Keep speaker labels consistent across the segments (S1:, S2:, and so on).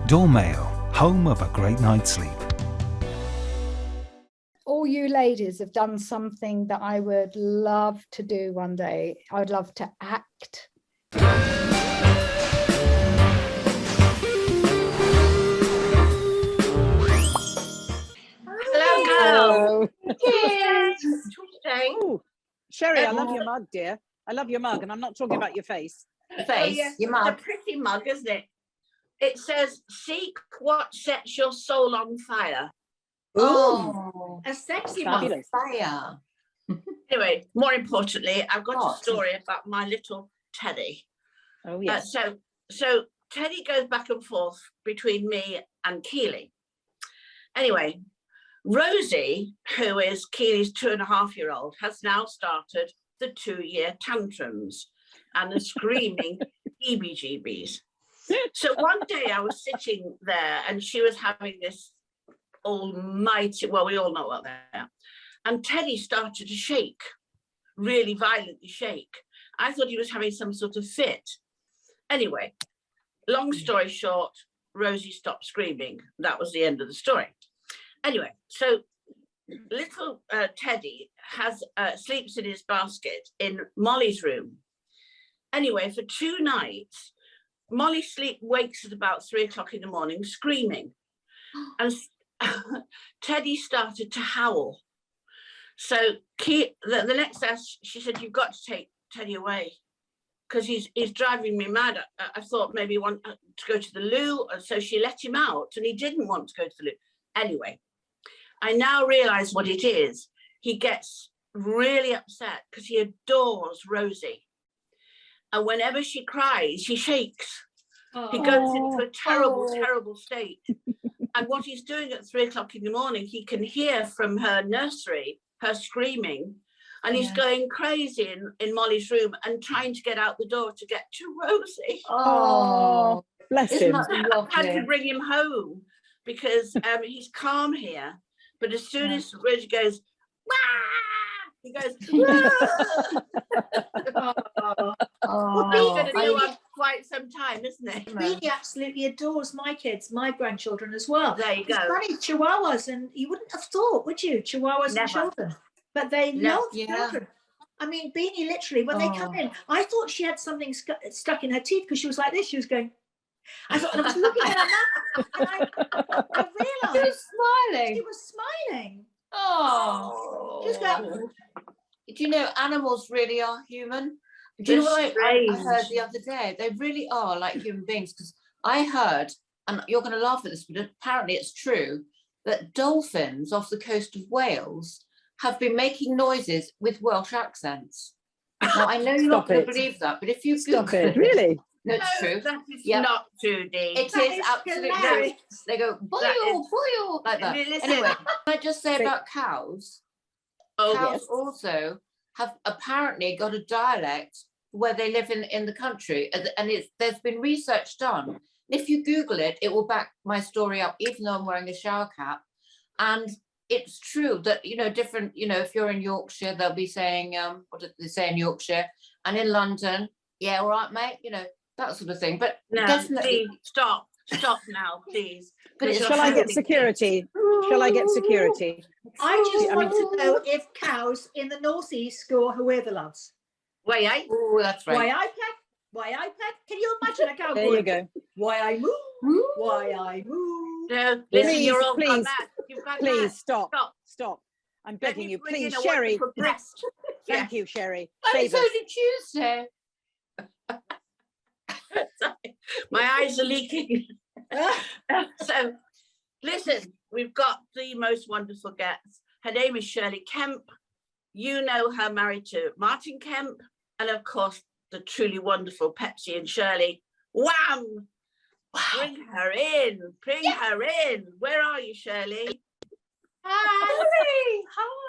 S1: Dormail, home of a great night's sleep.
S2: All you ladies have done something that I would love to do one day. I'd love to act.
S3: Hello.
S4: Cheers.
S3: Oh, Sherry, I love your mug, dear. I love your mug, and I'm not talking about your face.
S4: Face, your mug.
S5: It's a pretty mug, isn't it? It says, "Seek what sets your soul on fire."
S4: Oh, a sexy mug.
S3: Fabulous.
S4: Fire.
S5: Anyway, more importantly, I've got
S4: What?
S5: a story about my little Teddy.
S3: Oh, yes.
S5: So Teddy goes back and forth between me and Keely. Anyway, Rosie, who is Keely's 2.5-year-old, has now started the 2-year tantrums and the screaming heebie-jeebies. So one day I was sitting there and she was having this almighty, well, we all know what they are. And Teddy started to shake, really violently shake. I thought he was having some sort of fit. Anyway, long story short, Rosie stopped screaming. That was the end of the story. Anyway, so little Teddy sleeps in his basket in Molly's room. Anyway, for 2 nights, Molly wakes at about 3 o'clock in the morning screaming. And Teddy started to howl. So the next day she said, "You've got to take Teddy away because he's driving me mad." I thought maybe he wanted to go to the loo, and so she let him out, and he didn't want to go to the loo. Anyway, I now realise what it is. He gets really upset because he adores Rosie. And whenever she cries, he shakes. Oh. He goes into a terrible state. And what he's doing at 3 o'clock in the morning, he can hear from her nursery, her screaming, and he's going crazy in Molly's room and trying to get out the door to get to Rosie.
S3: Oh, bless him.
S5: I had to bring him home because he's calm here. But as soon as Rosie goes, "Wah!" he goes, well, he's going to do it quite some time, isn't it?
S6: He absolutely adores my kids, my grandchildren as well.
S5: There you go.
S6: It's funny, Chihuahuas, and you wouldn't have thought, would you? Chihuahuas and children. But they love children. I mean, Beanie, literally, when they come in, I thought she had something stuck in her teeth because she was like this. She was going, I was looking at her mouth, and I realised
S4: She
S6: was smiling.
S4: Oh.
S6: Just go.
S4: Do you know animals really are human? Do you know what I heard the other day? They really are like human beings, because I heard, and you're going to laugh at this, but apparently it's true, that dolphins off the coast of Wales have been making noises with Welsh accents. Now, I know you're not going to believe that, but if you Google it.
S3: Really?
S4: No, it's true.
S5: That is not true, Dee.
S4: It is absolutely true. They go, boil, like that. Anyway, can I just say about cows? Cows also have apparently got a dialect where they live in the country, and there's been research done. If you Google it, it will back my story up, even though I'm wearing a shower cap. And it's true that, different, if you're in Yorkshire, they'll be saying, what did they say in Yorkshire? And in London, yeah, all right, mate, that sort of thing. But
S5: no,
S4: definitely
S5: stop now, please.
S4: But
S3: shall I get security? Shall I get security?
S6: I just want to know if cows in the northeast score whoever loves.
S5: Why I?
S4: Oh, that's right.
S6: Why I pet? Can you imagine a cow?
S3: There you go.
S6: Why I move? Why I move?
S5: No, listen,
S3: please,
S5: you're all
S3: please,
S5: please
S3: stop. I'm begging you, please, Sherry. Thank you, Sherry.
S4: It's only Tuesday.
S5: My eyes are leaking. So, listen, we've got the most wonderful guest. Her name is Shirlie Kemp. You know her married to Martin Kemp, and of course, the truly wonderful Pepsi and Shirley. Wham! Wow. Bring her in. Bring her in. Where are you, Shirley?
S6: Hi.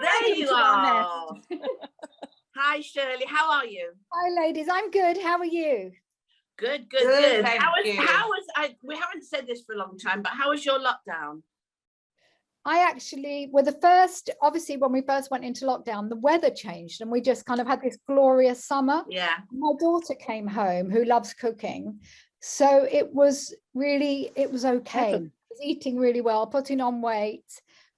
S5: There you are. Hi, Shirley. How are you?
S2: Hi, ladies. I'm good. How are you?
S5: Good.
S4: Thank you.
S5: We haven't said this for a long time, but how was your lockdown?
S2: I actually were the first, obviously, when we first went into lockdown, the weather changed and we just kind of had this glorious summer.
S5: Yeah.
S2: My daughter came home, who loves cooking, So it was okay.
S3: Heaven.
S2: I was eating really well, putting on weight.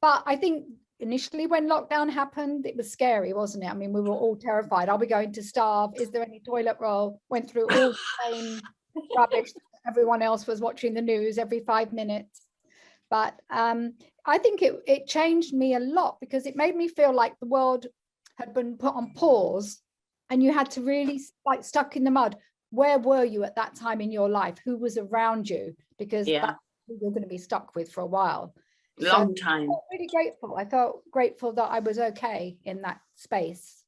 S2: But I think initially when lockdown happened, it was scary, wasn't it? I mean, we were all terrified. Are we going to starve? Is there any toilet roll? Went through all the same rubbish. Everyone else was watching the news every 5 minutes. But I think it changed me a lot, because it made me feel like the world had been put on pause and you had to really, like, stuck in the mud. Where were you at that time in your life? Who was around you? Because that's who you're going to be stuck with for a while.
S5: Long time.
S2: I felt really grateful. I felt grateful that I was okay in that space.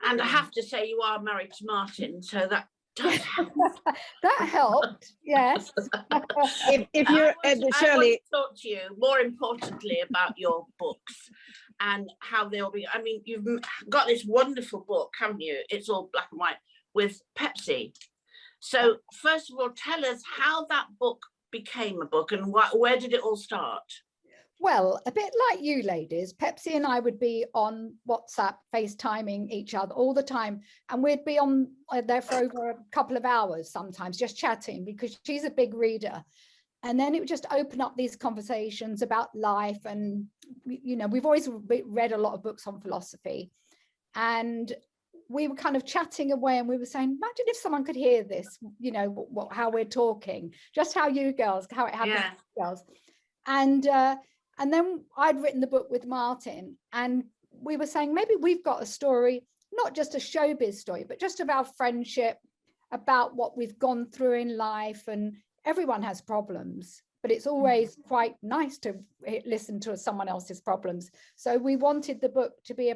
S5: And I have to say, you are married to Martin, so that does help.
S2: That helped, yes.
S3: If you're
S5: I want
S3: Shirley,
S5: to talk to you more importantly about your books and how they'll be. I mean, you've got this wonderful book, haven't you? It's all black and white with Pepsi. So first of all, tell us how that book became a book, and where did it all start?
S2: Well, a bit like you ladies, Pepsi and I would be on WhatsApp, FaceTiming each other all the time. And we'd be on there for over a couple of hours sometimes, just chatting, because she's a big reader. And then it would just open up these conversations about life. And, you know, we've always read a lot of books on philosophy. And we were kind of chatting away, and we were saying, imagine if someone could hear this, you know, how we're talking, just how you girls, how it happens to you girls. And then I'd written the book with Martin, and we were saying, maybe we've got a story, not just a showbiz story, but just about friendship, about what we've gone through in life. And everyone has problems, but it's always quite nice to listen to someone else's problems. So we wanted the book to be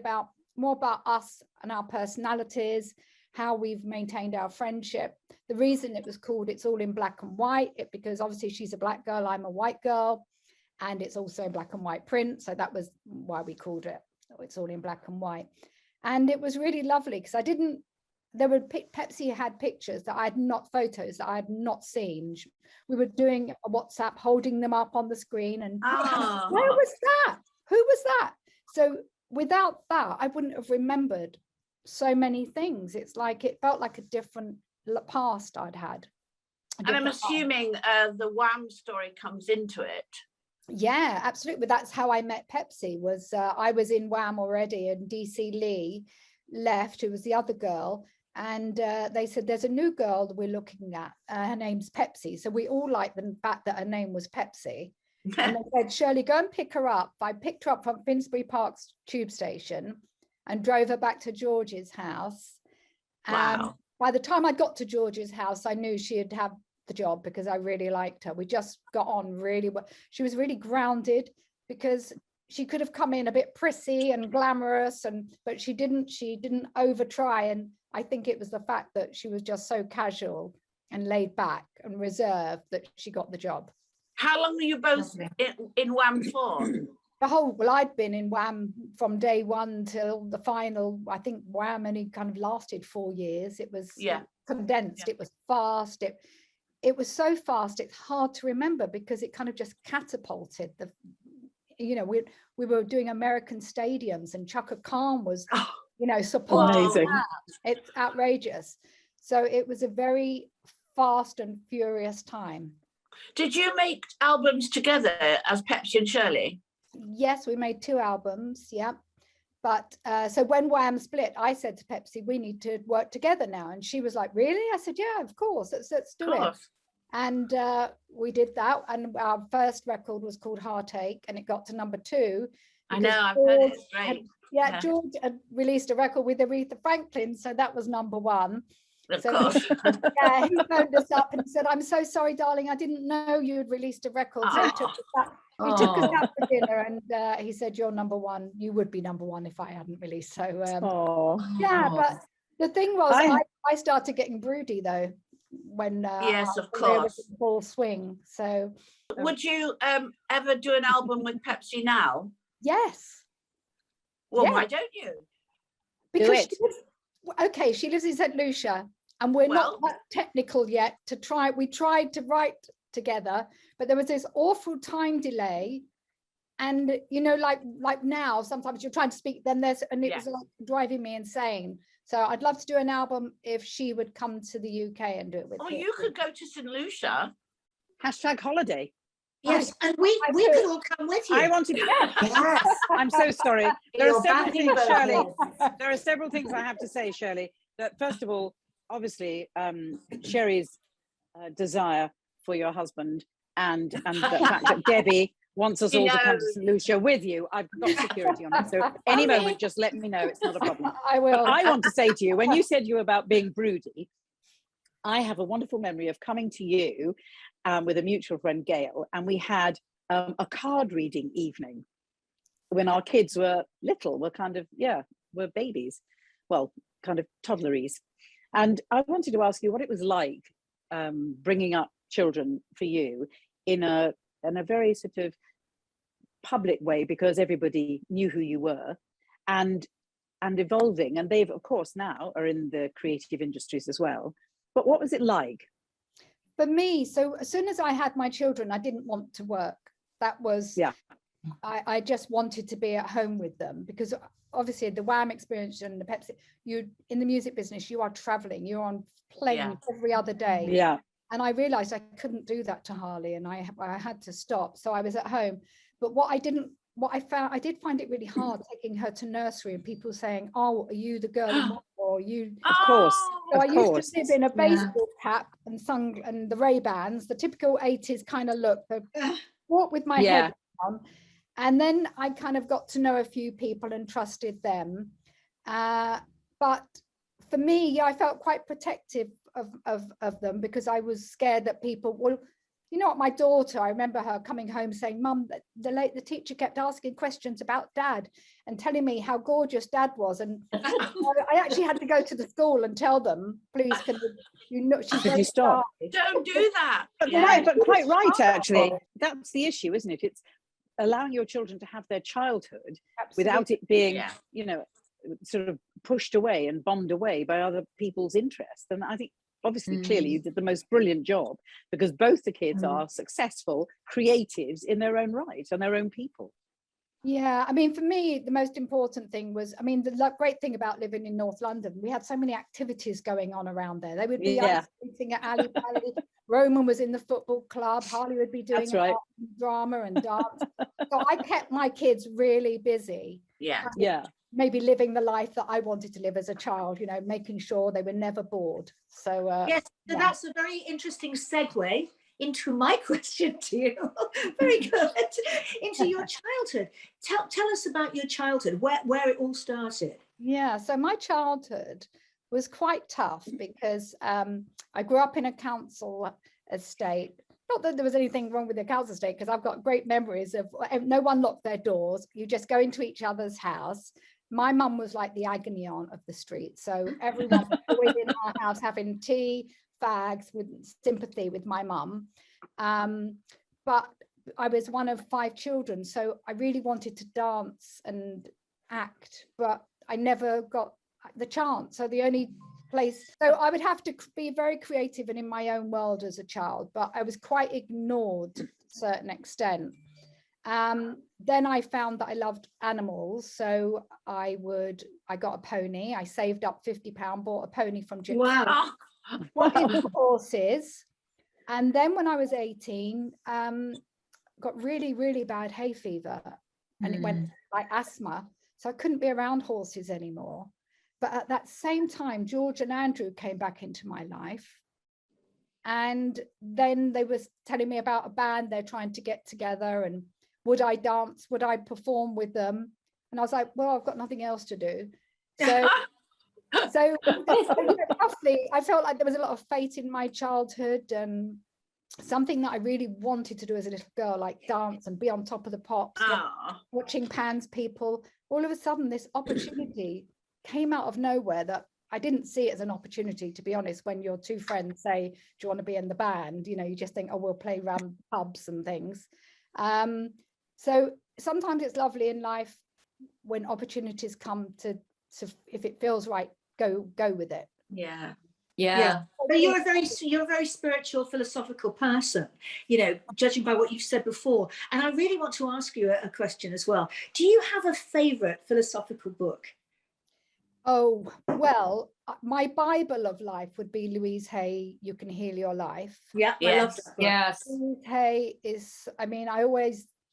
S2: more about us and our personalities, how we've maintained our friendship. The reason it was called It's All in Black and White, because obviously she's a black girl, I'm a white girl. And it's also a black and white print. So that was why we called it It's All in Black and White. And it was really lovely, because Pepsi had pictures that I had not, photos that I had not seen. We were doing a WhatsApp, holding them up on the screen, and where was that? Who was that? So without that, I wouldn't have remembered so many things. It's like, it felt like a different past I'd had.
S5: And I'm assuming the Wham story comes into it.
S2: Yeah, absolutely. That's how I met Pepsi. Was I was in Wham already, and DC Lee left, who was the other girl, and they said, there's a new girl that we're looking at. Her name's Pepsi. So we all liked the fact that her name was Pepsi. And they said, Shirley, go and pick her up. I picked her up from Finsbury Park's tube station and drove her back to George's house.
S5: Wow.
S2: By the time I got to George's house, I knew she'd have the job, because I really liked her. We just got on really well. She was really grounded, because she could have come in a bit prissy and glamorous, but she didn't over try. And I think it was the fact that she was just so casual and laid back and reserved that she got the job.
S5: How long were you both in Wham for?
S2: I'd been in Wham from day one till the final. I think Wham only kind of lasted 4 years. It was condensed. It was fast. It was so fast, it's hard to remember, because it kind of just catapulted we were doing American stadiums, and Chaka Khan was, supporting that. It's outrageous. So it was a very fast and furious time.
S5: Did you make albums together as Pepsi and Shirley?
S2: Yes, we made 2 albums, yeah. But so when Wham split, I said to Pepsi, we need to work together now. And she was like, really? I said, yeah, of course, let's do it. And we did that. And our first record was called Heartache, and it got to number 2.
S5: I know, I've heard it, it's great.
S2: George had released a record with Aretha Franklin, so that was number 1.
S5: Of course.
S2: He phoned us up and said, I'm so sorry, darling, I didn't know you had released a record. So he took us out for dinner, and he said, you're number 1. You would be number 1 if I hadn't released. So but the thing was, I started getting broody though, when
S5: yes, of course,
S2: full swing. So
S5: would you ever do an album with Pepsi now?
S2: Yes.
S5: Well, why don't you?
S2: Because she lives in St. Lucia, and we're not that technical yet to try. We tried to write together, but there was this awful time delay. And like now, sometimes you're trying to speak, then it was like driving me insane. So I'd love to do an album if she would come to the UK and do it with
S5: Or
S2: me.
S5: you could go to St. Lucia.
S3: #holiday.
S6: Yes, and we could all come with you.
S3: I want to.
S4: Yes.
S3: I'm so sorry. There
S4: Your
S3: are several
S4: backing
S3: things, Shirley.
S4: vocals.
S3: There are several things I have to say, Shirley. That first of all, obviously, Sherry's desire for your husband and the fact that Debbie wants us
S5: He
S3: all to come to
S5: knows.
S3: St. Lucia with you. I've got security on it. So any moment, just let me know. It's not a problem.
S2: I will.
S3: But I want to say to you, when you said you were about being broody, I have a wonderful memory of coming to you with a mutual friend, Gail, and we had a card reading evening when our kids were little, were babies, well, kind of toddleries. And I wanted to ask you what it was like bringing up children for you in a very sort of public way, because everybody knew who you were, and evolving. And they've, of course, now are in the creative industries as well. But what was it like?
S2: For me, so as soon as I had my children, I didn't want to work. That was, I just wanted to be at home with them, because obviously the Wham experience and the Pepsi, you in the music business, you are traveling, you're on planes every other day.
S3: Yeah.
S2: And I realized I couldn't do that to Harley, and I had to stop. So I was at home. But what I did find it really hard taking her to nursery and people saying, "Oh, are you the girl in Wonder, or you?"
S3: Of course.
S2: So
S3: of
S2: I
S3: course.
S2: used to live in a baseball cap and the Ray-Bans, the typical 80s kind of look. Walk with my head down. And then I kind of got to know a few people and trusted them. But for me, I felt quite protective of them, because I was scared that people will, you know what, my daughter, I remember her coming home saying, "Mum, the teacher kept asking questions about Dad and telling me how gorgeous Dad was." And I actually had to go to the school and tell them, "Please, can you know, she's
S3: Could you stop?
S5: Don't do that.
S3: But right, but quite right, actually. That's the issue, isn't it? It's allowing your children to have their childhood without it being, you know, sort of pushed away and bombed away by other people's interests. And I think, obviously, clearly, you did the most brilliant job, because both the kids are successful creatives in their own right and their own people.
S2: Yeah, I mean, for me, the most important thing was, I mean, the great thing about living in North London, we had so many activities going on around there. They would be ice skating at Alley Pally. Roman was in the football club. Harley would be doing drama and dance. So I kept my kids really busy.
S3: Yeah.
S2: Maybe living the life that I wanted to live as a child, you know, making sure they were never bored. So
S6: yes, so that's a very interesting segue into my question to you. Very good. Into your childhood. Tell us about your childhood, where it all started.
S2: Yeah, so my childhood was quite tough, because I grew up in a council estate. Not that there was anything wrong with the council estate, because I've got great memories of no one locked their doors. You just go into each other's house. My mum was like the agony aunt of the street. So everyone was always in our house having tea, fags, with sympathy with my mum. But I was one of 5 children. So I really wanted to dance and act, but I never got the chance. So the only place, so I would have to be very creative and in my own world as a child, but I was quite ignored to a certain extent. Then I found that I loved animals, so I got a pony. I saved up £50, bought a pony from Gypsy.
S6: Wow.
S2: Horses. And then when I was 18, got really, really bad hay fever, and it went like asthma. So I couldn't be around horses anymore. But at that same time, George and Andrew came back into my life. And then they were telling me about a band they're trying to get together, and would I dance? Would I perform with them? And I was like, well, I've got nothing else to do. So roughly, I felt like there was a lot of fate in my childhood, and something that I really wanted to do as a little girl, like dance and be on top of the pops, watching Pan's people. All of a sudden, this opportunity came out of nowhere that I didn't see it as an opportunity, to be honest. When your 2 friends say, "Do you want to be in the band?" You know, you just think, "Oh, we'll play around pubs and things." So sometimes it's lovely in life when opportunities come to if it feels right, go with it.
S5: Yeah.
S6: But you're a very spiritual, philosophical person, you know, judging by what you've said before. And I really want to ask you a question as well. Do you have a favorite philosophical book?
S2: Oh, well, my Bible of life would be Louise Hay, You Can Heal Your Life.
S6: Yeah, I love that book.
S4: Yes.
S2: Louise Hay is, I mean,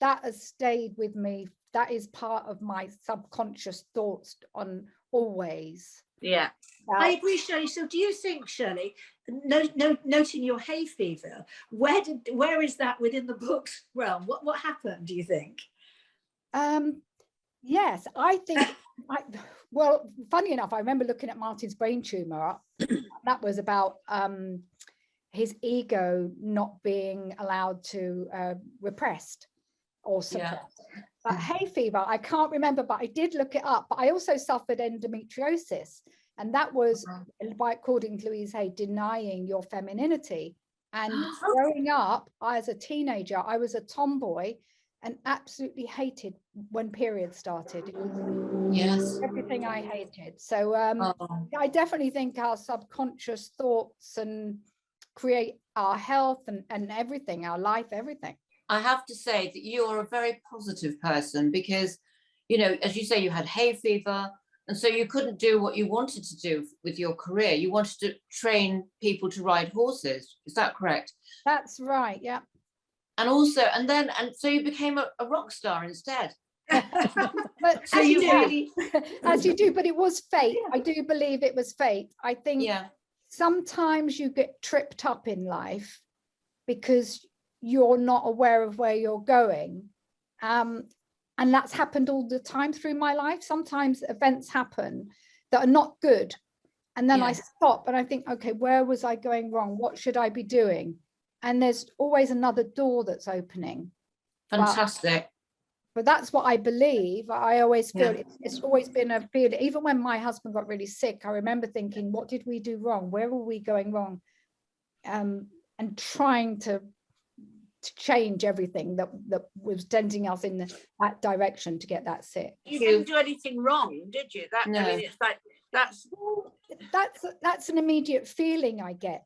S2: that has stayed with me. That is part of my subconscious thoughts on always.
S5: Yeah.
S6: I agree, Shirley. So do you think, Shirley, noting your hay fever, where is that within the book's realm? What happened, do you think?
S2: Yes, I think, well, funny enough, I remember looking at Martin's brain tumor. That was about his ego not being allowed to repressed or suppressed. But hay fever, I can't remember, but I did look it up. But I also suffered endometriosis, and that was, according to Louise Hay, denying your femininity. And growing up, as a teenager, I was a tomboy and absolutely hated when periods started.
S4: Yes.
S2: Everything I hated. So I definitely think our subconscious thoughts and create our health and everything, our life, everything.
S4: I have to say that you're a very positive person because, you know, as you say, you had hay fever, and so you couldn't do what you wanted to do with your career. You wanted to train people to ride horses. Is that correct?
S2: That's right. Yeah.
S4: And also, and so you became a rock star instead.
S2: But
S4: So you really,
S2: as you do, but it was fate. I do believe it was fate. I think sometimes you get tripped up in life because you're not aware of where you're going. And that's happened all the time through my life. Sometimes events happen that are not good. And then I stop and I think, okay, where was I going wrong? What should I be doing? And there's always another door that's opening.
S4: fantastic.
S2: But that's what I believe. I always feel it's always been a feeling. Even when my husband got really sick, I remember thinking, what did we do wrong? Where were we going wrong? And trying to change everything that was tending us in that direction to get that sick.
S5: You didn't do anything wrong, did you? I mean, it's like
S2: that's an immediate feeling I get.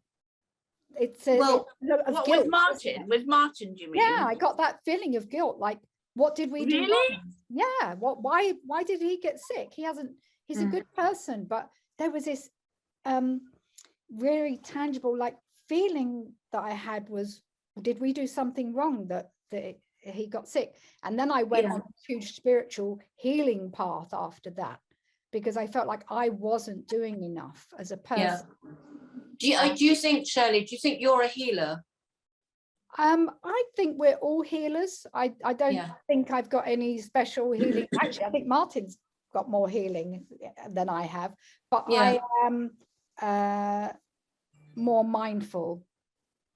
S2: It's a
S5: what
S2: guilt,
S5: with Martin? With Martin, do you mean?
S2: Yeah, I got that feeling of guilt. Like, what did we do wrong? Yeah. Why did he get sick? He's a good person, but there was this really tangible like feeling that I had was, did we do something wrong that he got sick? And then I went on a huge spiritual healing path after that, because I felt like I wasn't doing enough as a person.
S4: Do you think, Shirley, do you think you're a healer?
S2: I think we're all healers. I don't think I've got any special healing. Actually, I think Martin's got more healing than I have, but I am more mindful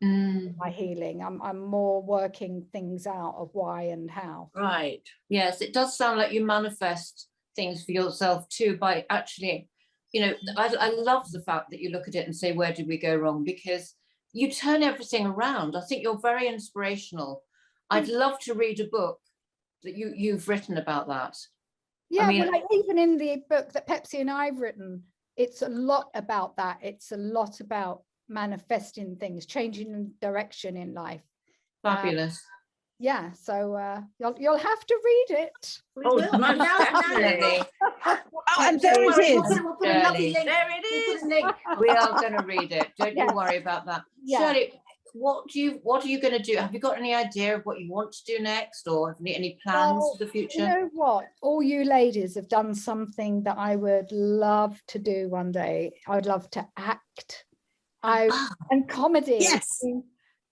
S2: of my healing. I'm more working things out of why and how.
S5: Right.
S4: Yes, it does sound like you manifest things for yourself too by actually, you know, I love the fact that you look at it and say, where did we go wrong? Because you turn everything around. I think you're very inspirational. I'd love to read a book that you've written about that.
S2: Yeah, I mean, well, even in the book that Pepsi and I've written, it's a lot about that. It's a lot about manifesting things, changing direction in life.
S4: Fabulous.
S2: Yeah, so you'll have to read it.
S5: Oh, definitely.
S3: And there it is.
S6: We'll put a lovely link.
S5: There it is.
S4: We are going to read it. Don't you worry about that. Shirley, what are you going to do? Have you got any idea of what you want to do next, or have you any plans for the future?
S2: You know what? All you ladies have done something that I would love to do one day. I would love to act. And comedy.
S3: Yes.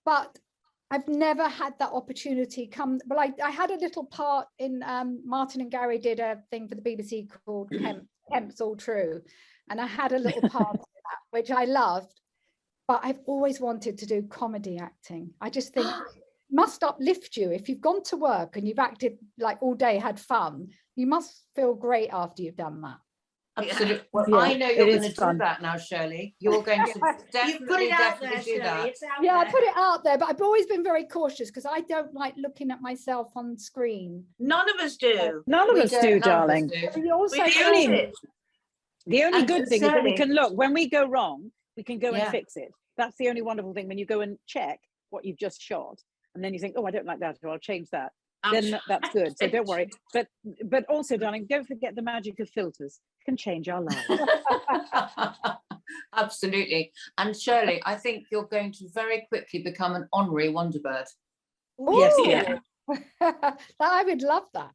S2: But I've never had that opportunity come. Well, I had a little part in Martin and Gary did a thing for the BBC called Kemp's All True, and I had a little part in that, which I loved. But I've always wanted to do comedy acting. I just think it must uplift you. If you've gone to work and you've acted like all day, had fun, you must feel great after you've done that.
S4: Absolutely. Well, I know you're going to do that now, Shirley. You're going to definitely do that.
S2: Yeah, I put it out there, but I've always been very cautious because I don't like looking at myself on screen.
S5: None of us do.
S3: None of us do, darling.
S2: The
S3: only good thing is that we can look. When we go wrong, we can go and fix it. That's the only wonderful thing when you go and check what you've just shot. And then you think, oh, I don't like that, or I'll change that. then that's good. So don't worry. But also, darling, don't forget the magic of filters can change our lives.
S4: Absolutely. And Shirley, I think you're going to very quickly become an honorary Wonderbird.
S3: Yes,
S2: Ooh.
S3: yeah.
S2: I would love that.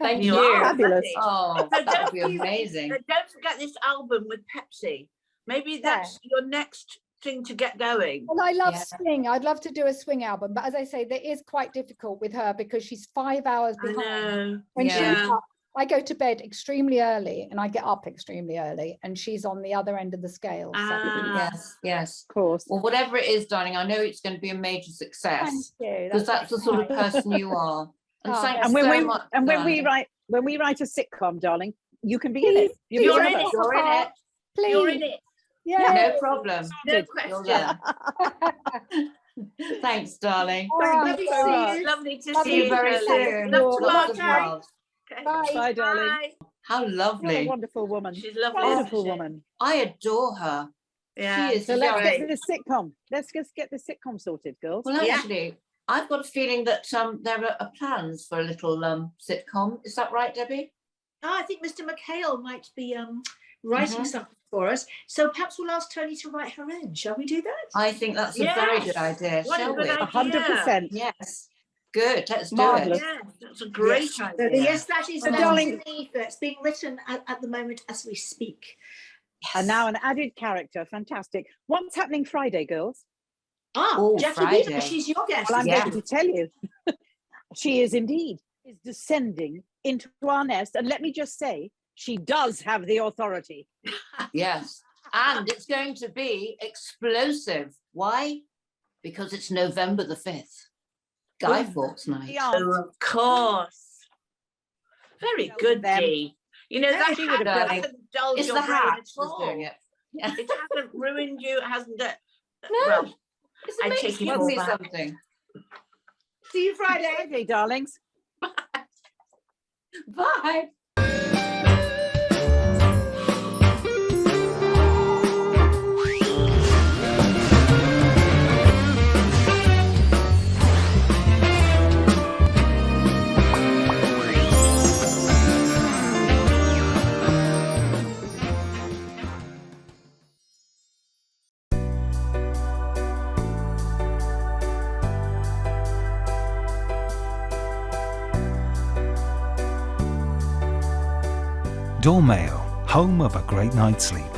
S4: Thank
S5: You
S4: you.
S5: are
S3: Fabulous.
S4: Oh,
S5: So
S4: that would be
S5: don't you-
S4: amazing.
S5: Don't forget this album with Pepsi. Maybe that's your next thing to get going.
S2: Well, I love
S4: Yeah.
S2: swing. I'd love to do a swing album, but as I say, that is quite difficult with her because she's 5 hours
S5: I
S2: behind.
S5: know.
S2: When
S4: Yeah.
S2: she's up, I go to bed extremely early and I get up extremely early, and she's on the other end of the scale. So.
S5: Ah.
S4: Yes.
S3: Of course.
S4: Well, whatever it is, darling, I know it's going to be a major
S2: Thank
S4: success
S2: you.
S4: because that's the sort of
S2: very
S4: person you are. And
S2: Oh,
S4: thanks
S3: And when
S4: so
S3: we
S4: much.
S3: when we
S4: darling.
S3: write a sitcom, darling, you can be in it.
S2: Please,
S3: You'll be
S5: You're
S3: one
S5: in
S3: of
S5: it.
S3: us.
S4: You're in it.
S2: Please.
S5: You're in it.
S2: Yeah.
S4: No problem.
S5: No
S4: You're
S5: question.
S4: there. Thanks, darling.
S2: All right.
S5: Lovely to
S3: so
S5: see
S3: much.
S5: you. Lovely to
S2: Love
S5: see
S4: See you
S5: you.
S4: very
S5: Shirley.
S4: soon.
S5: Love to
S4: Lots of
S5: Mark.
S4: love.
S5: Okay.
S2: Bye.
S3: Bye, darling.
S5: Bye.
S4: How
S3: What a
S4: lovely.
S3: wonderful woman.
S5: She's lovely.
S3: Wonderful
S5: isn't she?
S3: woman.
S4: I adore her.
S5: Yeah.
S4: She is
S3: So let's
S4: just.
S3: get this sitcom. Let's just get this sitcom sorted, girls.
S4: Well,
S5: Yeah.
S4: actually, I've got a feeling that there are plans for a little sitcom. Is that right, Debbie?
S6: I think Mr. McHale might be writing
S4: Mhm.
S6: something for us. So perhaps we'll ask Tony to write her in. Shall we do that?
S4: I think that's a very good
S5: Yes.
S4: idea.
S5: What a
S4: Shall
S5: good
S4: we?
S5: idea.
S3: 100%.
S4: Yes. Good. Let's do
S3: Marvellous.
S4: it.
S5: Yeah, that's a great
S6: So
S5: idea.
S6: yes, that is
S3: So,
S6: that
S3: darling-
S6: is in the ether. It's being written at the moment as we speak.
S3: And now an added character. Fantastic. What's happening Friday, girls?
S4: Oh,
S6: Jackie
S4: Friday.
S6: Beaver, she's your guest.
S3: Well, I'm
S4: Yeah.
S3: going to tell you. She is indeed. Is descending into our nest. And let me just say, she does have the authority.
S4: Yes. And it's going to be explosive. Why? Because it's November the 5th. Guy Fawkes night.
S3: The aunt.
S5: Oh, of course. Very good,
S3: them.
S5: Dee. You know, that
S3: She would have
S4: done it.
S5: hasn't dulled
S4: It's
S5: your
S4: the
S5: brain
S4: hat
S5: at
S4: that's
S5: all.
S4: doing it. Yeah.
S5: It hasn't ruined you. It hasn't.
S4: No.
S5: Well,
S4: It's
S5: I
S4: amazing.
S5: take it
S4: Give
S5: all
S4: me
S5: back.
S4: something.
S6: See you Friday.
S3: Friday, darlings.
S4: Bye.
S1: Dormail, home of a great night's sleep.